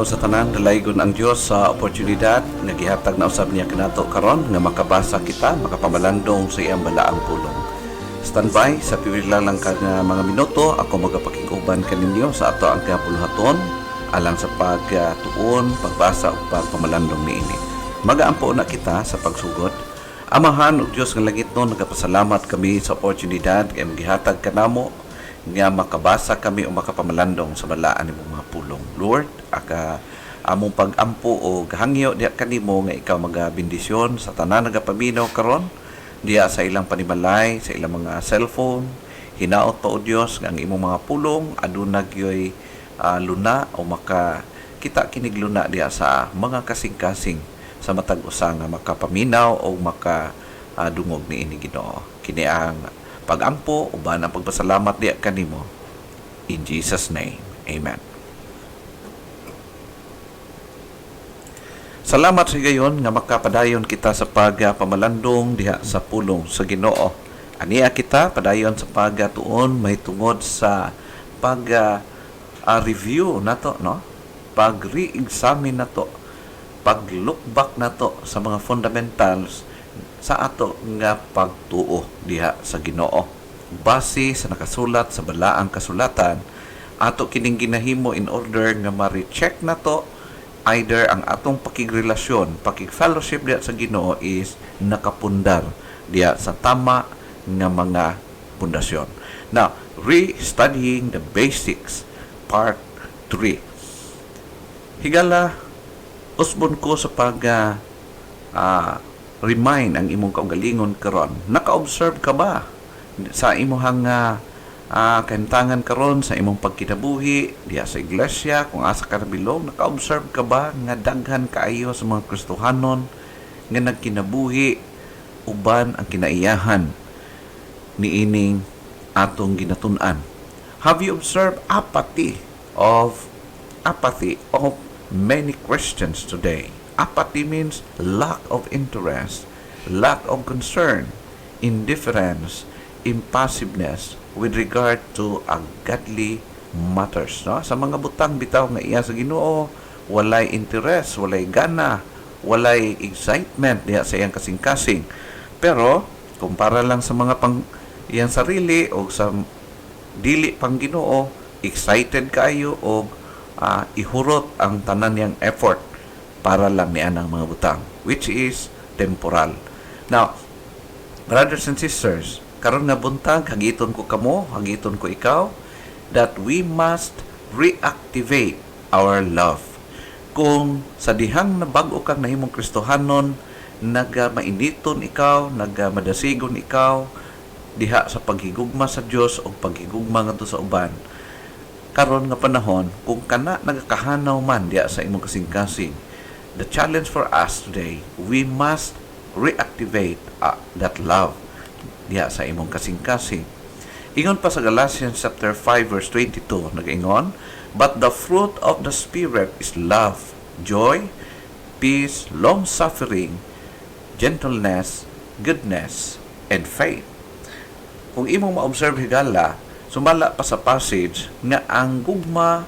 Sa tanan dalaygon ang Dios sa oportunidad nga gihatag na usab niya kanato karon nga makabasa kita, makapamalandong sa iyang balaang pulong. Standby sa piwila lang ka nga mga minuto ako magapakiguban kaninyo sa ato ang kapuluhaton alang sa pagtuon, pagbasa ug pagpamalandong niini. Magaampo na kita sa pagsugod. Amahan ug Dios nga langit no, nagapasalamat kami sa oportunidad nga gihatag kanamo nga makabasa kami o makapamalandong sa balaan nimong mga pulong. Lord, among pag-ampo o gahangyo diha kanimo nga ikaw magabindisyon sa tanan nagapaminaw karon diha sa ilang panimalay, sa ilang mga cellphone. Hinaot pa o Dios nga ang imong mga pulong aduna gyoy luna o maka kita kinig luna diha sa mga kasing-kasing sa matag usa nga makapaminaw o maka dungog niini Ginoo. Kini ang pag-ampo uban ang pagpasalamat diha kanimo. In Jesus name, amen. Salamat sa gayon nga makapadayon kita sa pagpamalandong diha sa pulong sa Ginoo. Aniya kita padayon sa pagtuon may tungod sa review nato, no? Pag-re-examine nato, pag-look back nato sa mga fundamentals sa ato nga pagtuo diha sa Ginoo. Base sa nakasulat sa balaang kasulatan, ato kining ginahimo in order nga ma-recheck nato either ang atong pakigrelasyon, pakig-fellowship diha sa Ginoo is nakapundar diha sa tama nga mga pundasyon. Now, re-studying the basics, part 3. Higala, usbon ko sa remind ang imong kaugalingon karon. Naka-observe ka ba sa imong kantangan karon sa imong pagkinabuhi diha sa iglesia kung asa ka nabilog? Naka-observe ka ba nga daghan kaayo sa mga Kristohanon nga nagkinabuhi uban ang kinaiyahan niining atong ginatun-an? Have you observed apathy of many Christians today? Apathy means lack of interest, lack of concern, indifference, impassiveness with regard to godly matters. No? Sa mga butang bitaw nga iya sa Ginoo, walay interest, walay gana, walay excitement diha sa iyang kasing-kasing. Pero kumpara lang sa mga iyang sarili o sa dili pang Ginoo, excited kayo o ihurot ang tanan niyang effort para lang niyan ang mga butang, which is temporal. Now, brothers and sisters, karon nga buntag, hagiton ko kamo, hagiton ko ikaw, that we must reactivate our love. Kung sa dihang nabag-o kang nahimong Kristohanon, nagamainiton ikaw, nagamadasiggon ikaw, diha sa paghigugma sa Dios o paghigugma ngadto sa uban, karon nga panahon, kung kana nagakahanaw man diha sa imong kasing-kasing, the challenge for us today, we must reactivate that love diha sa imong kasing-kasing. Ingon pa sa Galatians chapter 5 verse 22, nag-ingon, but the fruit of the Spirit is love, joy, peace, long-suffering, gentleness, goodness, and faith. Kung imong ma-observe higala, sumala pa sa passage nga ang gugma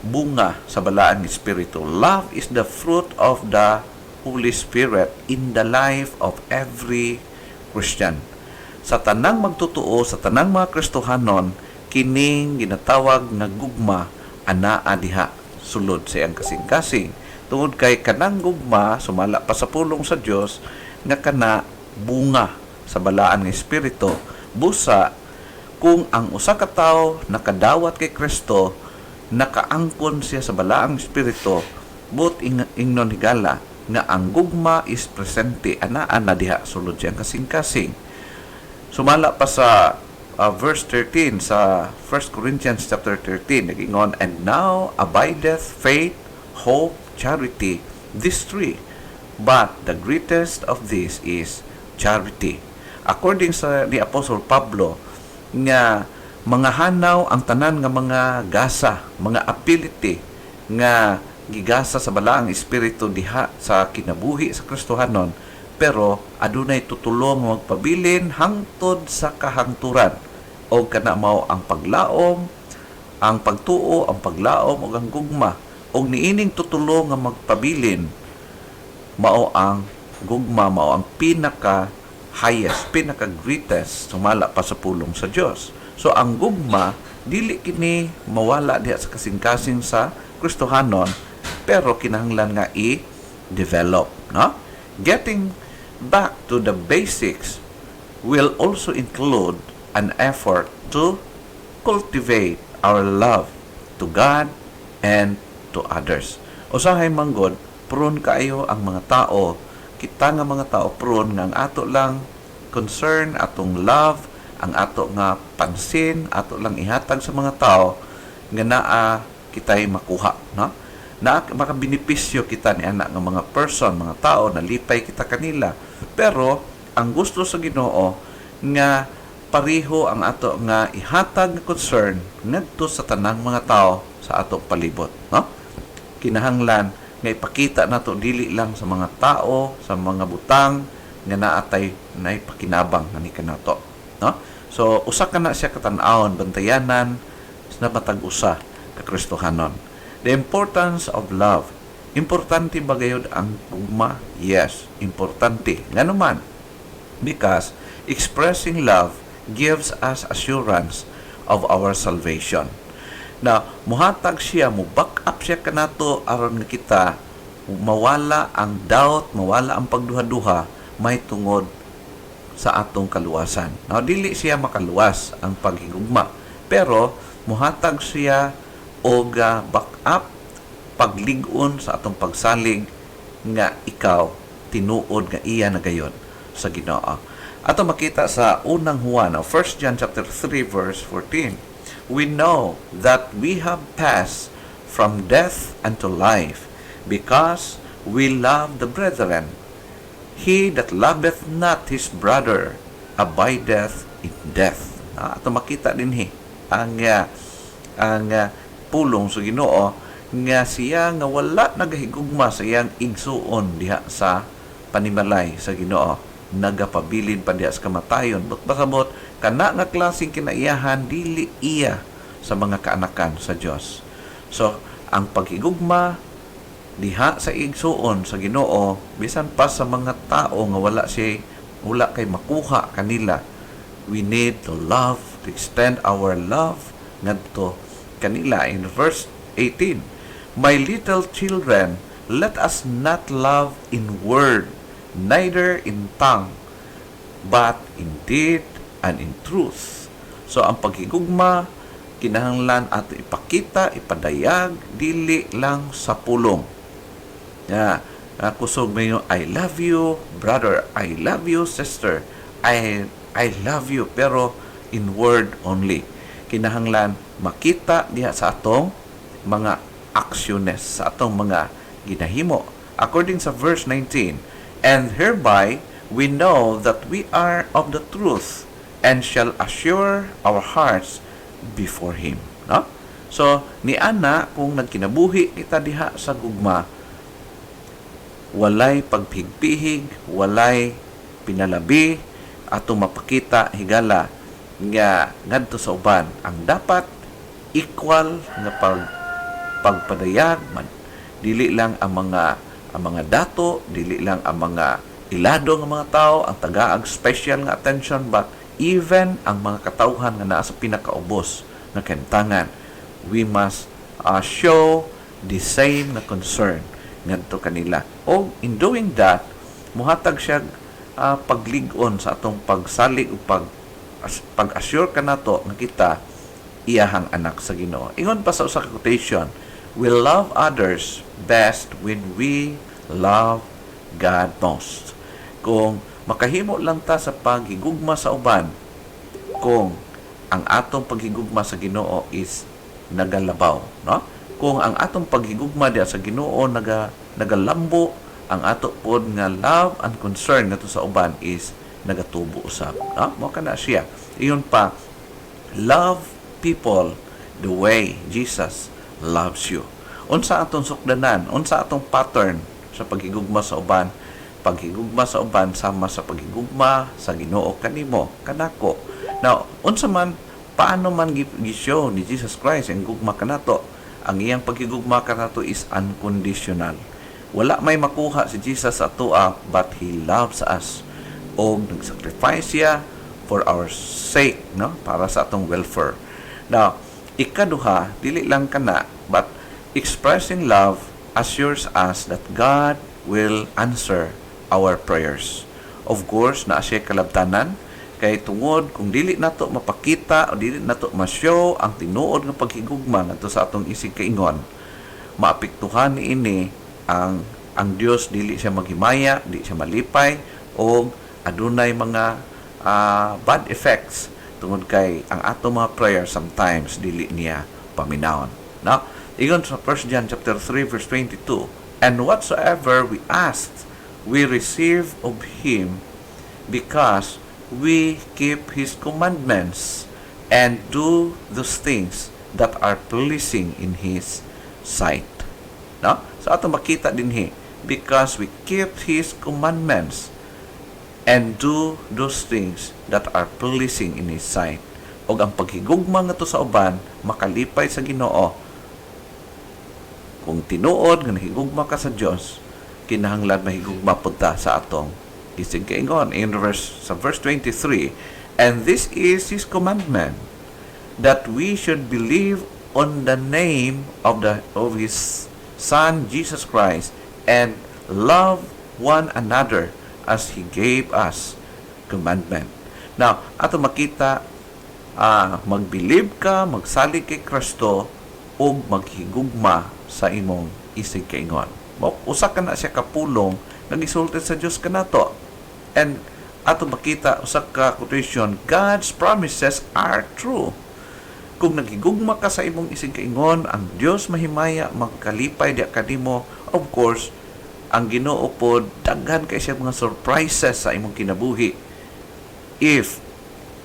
bunga sa balaang espiritu. Love is the fruit of the Holy Spirit in the life of every Christian. Sa tanang magtutuo, sa tanang mga Kristohanon, kining ginatawag nga gugma anaa diha sulod sa iyang kasing-kasing. Tungod kay kanang gugma sumala pa sa pulong sa Dios nga kana bunga sa balaan nga espiritu. Busa kung ang usa ka tawo nakadawat kay Kristo, nakaangkon siya sa balaang espiritu, but ingnon higala nga ang gugma is presente anaa na diha sulod siyang kasing-kasing. Sumala pa sa verse 13 sa 1 Corinthians chapter 13, nag-ingon, and now abideth faith, hope, charity, these three, but the greatest of these is charity. According sa ni Apostle Pablo, nga mga hanaw ang tanan nga mga gasa, mga ability nga gigasa sa balaang espiritu diha sa kinabuhi sa Kristohanon, pero adunay tutulong magpabilin hangtod sa kahangturan o kana mao ang paglaom, ang pagtuo, ang paglaom o ang gugma og niining tutulo nga magpabilin mao ang gugma, mao ang pinaka highest, pinaka greatest sumala pa sa pulong sa Dios. So ang gugma dili kini mawala diha sa kasing-kasing sa Kristohanon, pero kinahanglan nga i-develop, no? Getting back to the basics will also include an effort to cultivate our love to God and to others. Usahay manggod, prone kayo ang mga tao, kita nga mga tao prone nga ang ato lang concern, atong love, ang ato nga pansin, ato lang ihatag sa mga tao nga naa kitay makuha, no? Na makabinipisyo kita ni anak nga mga person, mga tao, nalipay kita kanila. Pero ang gusto sa Ginoo nga pariho ang ato nga ihatag nga concern ngadto sa tanang mga tao sa atong palibot, no? Kinahanglan nga ipakita nato dili lang sa mga tao, sa mga butang nga naatay naipakinabang nga ni kanato, no? So usa ka na siya katan-awon, bantayanan na matag usa ka Kristohanon. The importance of love. Importante ba gayud ang gugma? Yes, importante. Ngano man? Because expressing love gives us assurance of our salvation. Na muhatag siya, mu-back up siya kanato aron nga kita mawala ang doubt, mawala ang pagduha-duha may tungod sa atong kaluwasan. Now, dili siya makaluwas ang paghigugma, pero muhatag siya og back up, paglig-on sa atong pagsalig nga ikaw tinuod nga iya na gayon sa Ginoo. Ato makita sa unang Juan, 1 John chapter 3 verse 14. We know that we have passed from death unto life because we love the brethren. He that loveth not his brother abideth in death. Ato makita dinhi ang pulong sa Ginoo nga siya nga wala nagahigugma sa iyang igsuon diha sa panimalay sa Ginoo, nagapabilin pa diha sa kamatayon. But pasabot kana nga klaseng kinaiyahan dili iya sa mga kaanakan sa Dios. So ang paghigugma diha sa igsuon sa Ginoo, bisan pa sa mga tao nga wala kay makuha kanila, we need to love, to extend our love ngadto kanila. In verse 18, my little children, let us not love in word, neither in tongue, but in deed and in truth. So ang paghigugma kinahanglan ato ipakita, ipadayag dili lang sa pulong. Kusog mo I love you brother, I love you sister, I love you, pero in word only. Kinahanglan makita diha sa atong mga aksyones, sa atong mga ginahimo. According sa verse 19, and hereby we know that we are of the truth and shall assure our hearts before Him. No? So, ni ana kung nagkinabuhi kita diha sa gugma, walay pagpigpihig, walay pinalabi, ato mapakita higala nga ngadto sa uban ang dapat equal nga pagpadayag man, dili lang ang mga dato, dili lang ang mga ilado nga mga tao ang tagaag special nga attention, but even ang mga katawhan nga naa sa pinakaubos nga kantangan, we must show the same na concern ngadto kanila. O in doing that, muhatag siya paglig-on sa atong pagsalig o pag-assure kanato nga kita iyahang anak sa Ginoo. Ingon pa sa usa ka quotation, we love others best when we love God most. Kung makahimo lang ta sa paghigugma sa uban, kung ang atong paghigugma sa Ginoo is nagalabaw, no? Kung ang atong paghigugma diha sa Ginoo nagalambo, ang ato pod nga love and concern ngadto sa uban is nagatubo usab, no? Mo kana siya. Iyon pa, love people the way Jesus loves you. Unsa atong sukdanan, unsa atong pattern sa paghigugma sa uban? Paghigugma sa uban sama sa paghigugma sa Ginoo kanimo, kanako. Now, unsa man, paano man gisyo ni Jesus Christ ang gugma kanato? Ang iyang paghigugma kanato is unconditional. Wala may makuha si Jesus sa atoa, but He loves us. O nag-sacrifice siya for our sake, no? Para sa atong welfare. Now, ikaduha, dili lang kana, but expressing love assures us that God will answer our prayers. Of course, naa siya kalabtanan, kay tungod kung dili nato mapakita o dili nato ma-show ang tinuod nga paghigugma ngadto sa atong isig kaingon, maapektuhan niini ang Dios, dili siya maghimaya, di siya malipay o adunay mga bad effects tungod kay ang ato mga prayer sometimes dili niya paminawon. Now, ingon sa 1 John chapter 3 verse 22, and whatsoever we ask, we receive of Him, because we keep His commandments and do those things that are pleasing in His sight. No? So ato makita dinhi, because we keep His commandments and do those things that are pleasing in His sight. Og ang paghigugma nga to sa uban makalipay sa Ginoo. Kung tinuod nga nahigugma ka sa Dios, kinahanglan mahigugma pud ta sa atong isig kaingon. In verse 23, and this is His commandment, that we should believe on the name of His Son Jesus Christ, and love one another as He gave us commandment. Now, ato makita, mag-believe ka, magsalig kay Kristo, o maghigugma sa imong isig kaingon. Usa ka na siya kapulong, nag-isulti sa Diyos ka na to. And ato makita, usa ka quotation, God's promises are true. Kung naghigugma ka sa imong isig kaingon, ang Diyos mahimaya, magkalipay di kanimo. Of course, ang Ginoo pod daghan kay siya mga surprises sa imong kinabuhi. If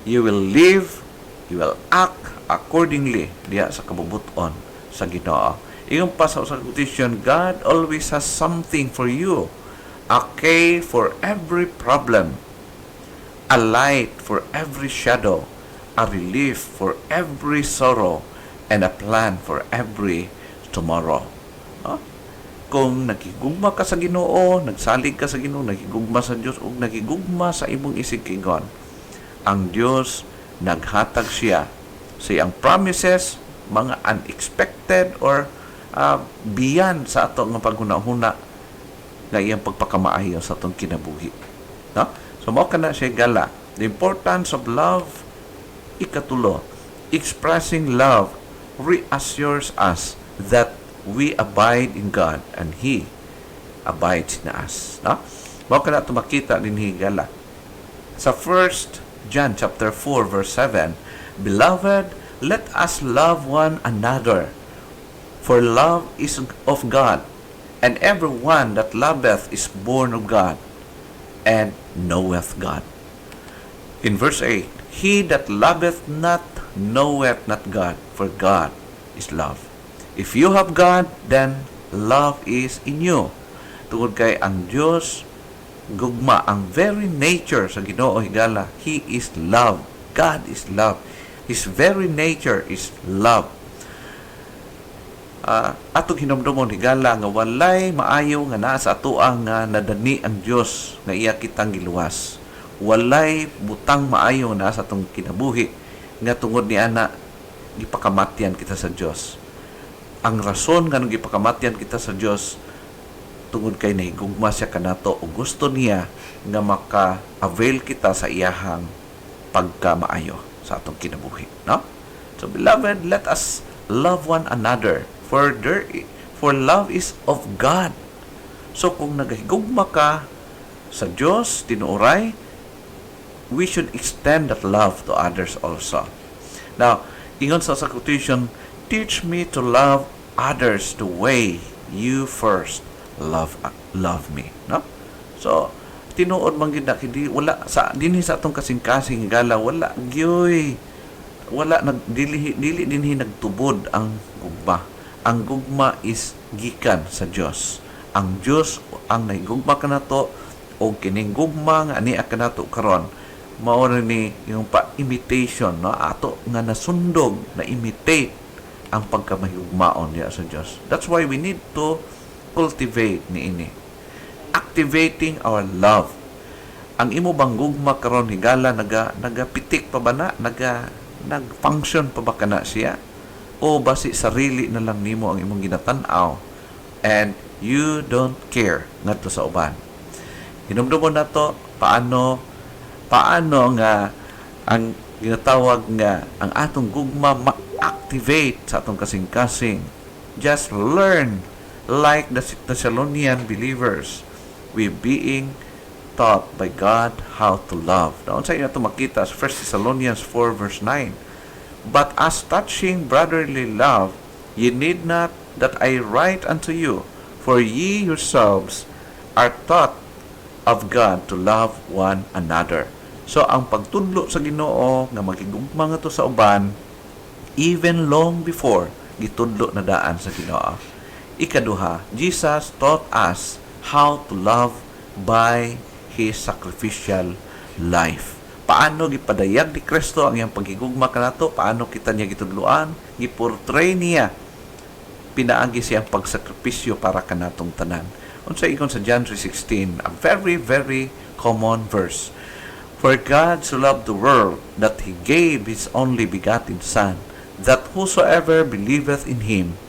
you will live, you will act accordingly diya sa kabubuton sa Ginoo. Iyon pa sa quotation, God always has something for you. A cave for every problem, a light for every shadow, a relief for every sorrow, and a plan for every tomorrow. No? Kung nakigugma ka sa Ginoo, nagsalig ka sa Ginoo, nakigugma sa Dios, ug nakigugma sa imong isig kaingon, ang Dios naghatag siya sa iyang promises, mga unexpected or beyond sa ato nga paghuna-huna nga iyang pagpakamaayo sa atong kinabuhi. No? So mao kana siya gala. The importance of love, ikatulo, expressing love reassures us that we abide in God and He abides in us. No? Mao kana ito makita din higala. Sa 1 John chapter 4 verse 7, Beloved, let us love one another, for love is of God, and everyone that loveth is born of God, and knoweth God. In verse 8, He that loveth not knoweth not God, for God is love. If you have God, then love is in you. Tungod kay ang Diyos, gugma, ang very nature sa Ginoo higala, He is love. God is love. His very nature is love. Atong hinumdumon higala nga walay maayo nga naa sa atoang nga nadani ang Dios nga iya kitang giluwas. Walay butang maayo na sa atong kinabuhi nga tungod ni ana gipakamatyan kita sa Dios. Ang rason nga nung gipakamatyan kita sa Dios tungod kay nahigugma siya kanato o gusto niya nga maka-avail kita sa iyahang pagkamaayo sa atong kinabuhi, no? So beloved, let us love one another, for love is of God. So kung nagahigugma ka sa Dios tinuoray, we should extend that love to others also. Now, ingon sa quotation, teach me to love others the way you first love me, no? So tinuod man gid kidi wala sa dinhi sa atong kasing-kasing gala, wala gyoy, wala dili dinhi nagtubod ang gugma. Ang gugma is gikan sa Dios. Ang Dios ang nahigugma kanato o kining gugma nga ani kanato karon mao ni yung pa imitation, no? Ato nga nasundog na imitate ang pagkamahigugmaon diya sa Dios. That's why we need to cultivate niini. Activating our love. Ang imo bang gugma karon higala nagapitik pa ba na? Nag-function pa ba kana siya? O basi sarili na lang nimo ang imong ginatan-aw and you don't care ngadto sa uban. Hinumdumon nato paano nga ang ginatawag nga ang atong gugma ma-activate sa atong kasing-kasing. Just learn like the Thessalonian believers. We being taught by God how to love. Doon sa ito makita sa 1 Thessalonians 4 verse 9. But as touching brotherly love, ye need not that I write unto you, for ye yourselves are taught of God to love one another. So, ang pagtudlo sa Ginoo nga magigugma nga to sa uban, even long before gitudlo na daan sa Ginoo. Ikaduha, Jesus taught us how to love by His sacrificial life. Paano gipadayag ni Kristo ang iyang paghigugma kanato? Paano kita niya gitudloan? Giportray niya. Pinaagi siyang pagsakripisyo para kanatong tanan. Unsa ingon sa John 3:16, a very, very common verse. For God so loved the world that He gave His only begotten Son, that whosoever believeth in Him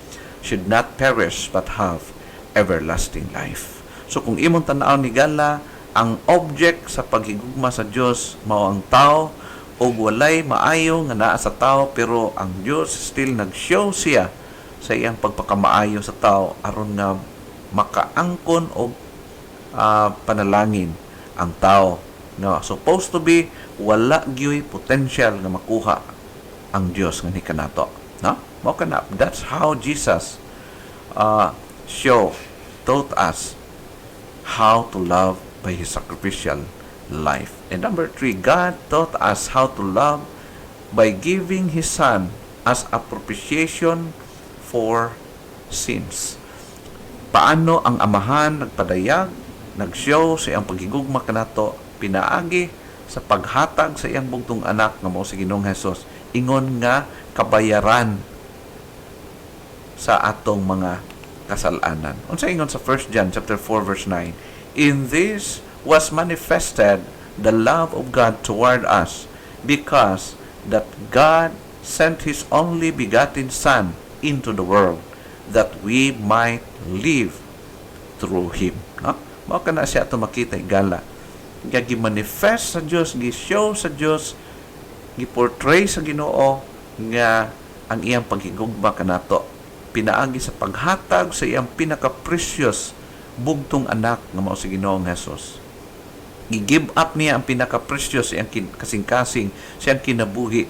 should not perish but have everlasting life. So kung imong tan-aw ni gala, ang object sa paghigugma sa Dios mao ang tao o walay maayo nga naa sa tao, pero ang Dios still nag-show siya sa iyang pagpakamaayo sa tao aron nga makaangkon og panalangin ang tao nga supposed to be wala gyoy potential nga makuha ang Dios nga ni kanato, no? Mao kana, that's how Jesus taught us how to love by His sacrificial life. And number 3, God taught us how to love by giving His Son as a propitiation for sins. Paano ang amahan nagpadayag, nag-show sa iyang paghigugma kanato, pinaagi sa paghatag sa iyang bugtong anak nga mao si Ginoong Hesus, ingon nga kabayaran sa atong mga kasalanan. Unsa ingon sa 1 John chapter 4 verse 9, in this was manifested the love of God toward us, because that God sent His only begotten Son into the world, that we might live through Him. No? Mao kana siya ito makita igala. Gi-manifest sa Dios, gi-show sa Dios, gi-portray sa Ginoo nga ang iyang paghigugma kanato pinaagi sa paghatag sa iyang pinaka-precious bugtong anak nga mao si Ginoong Hesus. I-give up niya ang pinaka-precious iyang kasing-kasing siyang kinabuhi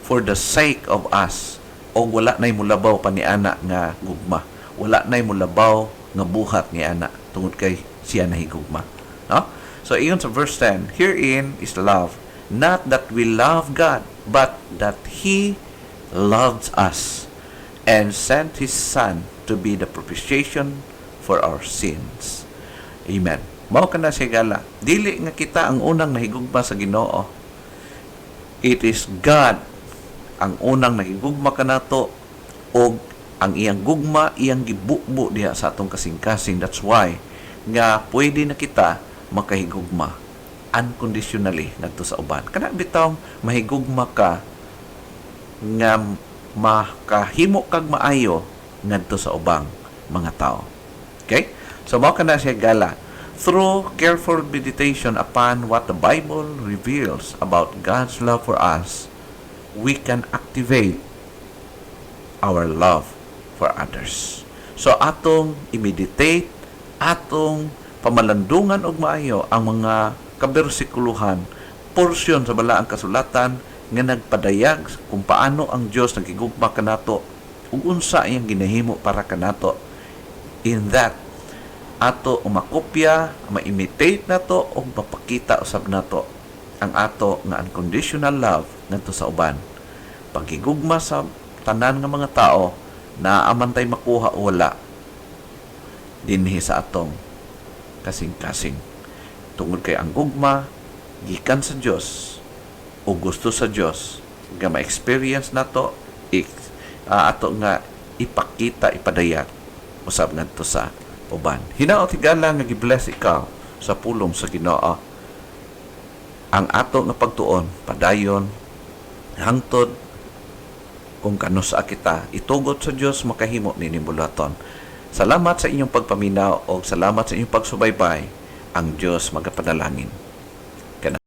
for the sake of us. O wala na'y mulabaw pa ni ana nga gugma. Wala na'y mulabaw nga buhat ni ana tungod kay siya nahigugma. No? So, iyon sa verse 10, herein is love, not that we love God, but that He loved us and sent His Son to be the propitiation for our sins. Amen. Mao kana siya gala. Dili nga kita ang unang nahigugma sa Ginoo. It is God ang unang nahigugma kanato, o ang iyang gugma iyang gibukbo diha sa atong kasing-kasing. That's why nga pwede na kita makahigugma unconditionally ngadto sa uban. Kana bitaw mahigugma ka nga makahimo kag maayo ngadto sa ubang mga tao. Okay? So mao kana siya gala. Through careful meditation upon what the Bible reveals about God's love for us, we can activate our love for others. So atong i-meditate, atong pamalandungan og maayo ang mga kabersikuluhan, porsyon sa balaang kasulatan nga nagpadayag kung paano ang Dios nagigugma kanato ug unsa iyang ginahimo para kanato. In that, ato umakopya, ma-imitate nato o mapakita usab nato ang ato nga unconditional love ngadto sa uban. Pagigugma sa tanan nga mga tao na amantay makuha o wala dinhi sa atong kasing-kasing. Tungod kay ang gugma gikan sa Dios o gusto sa Dios nga ma-experience nato, ato nga ipakita, ipadayat usab ngadto sa uban. Hinaot higala nga gibless ikaw sa pulong sa Ginoo. Ang ato nga pagtuon padayon hangtod kung kanusa kita itugot sa Dios makahimo nini bulaton. Salamat sa inyong pagpaminaw o salamat sa inyong pagsubaybay. Ang Diyos magapadalangin.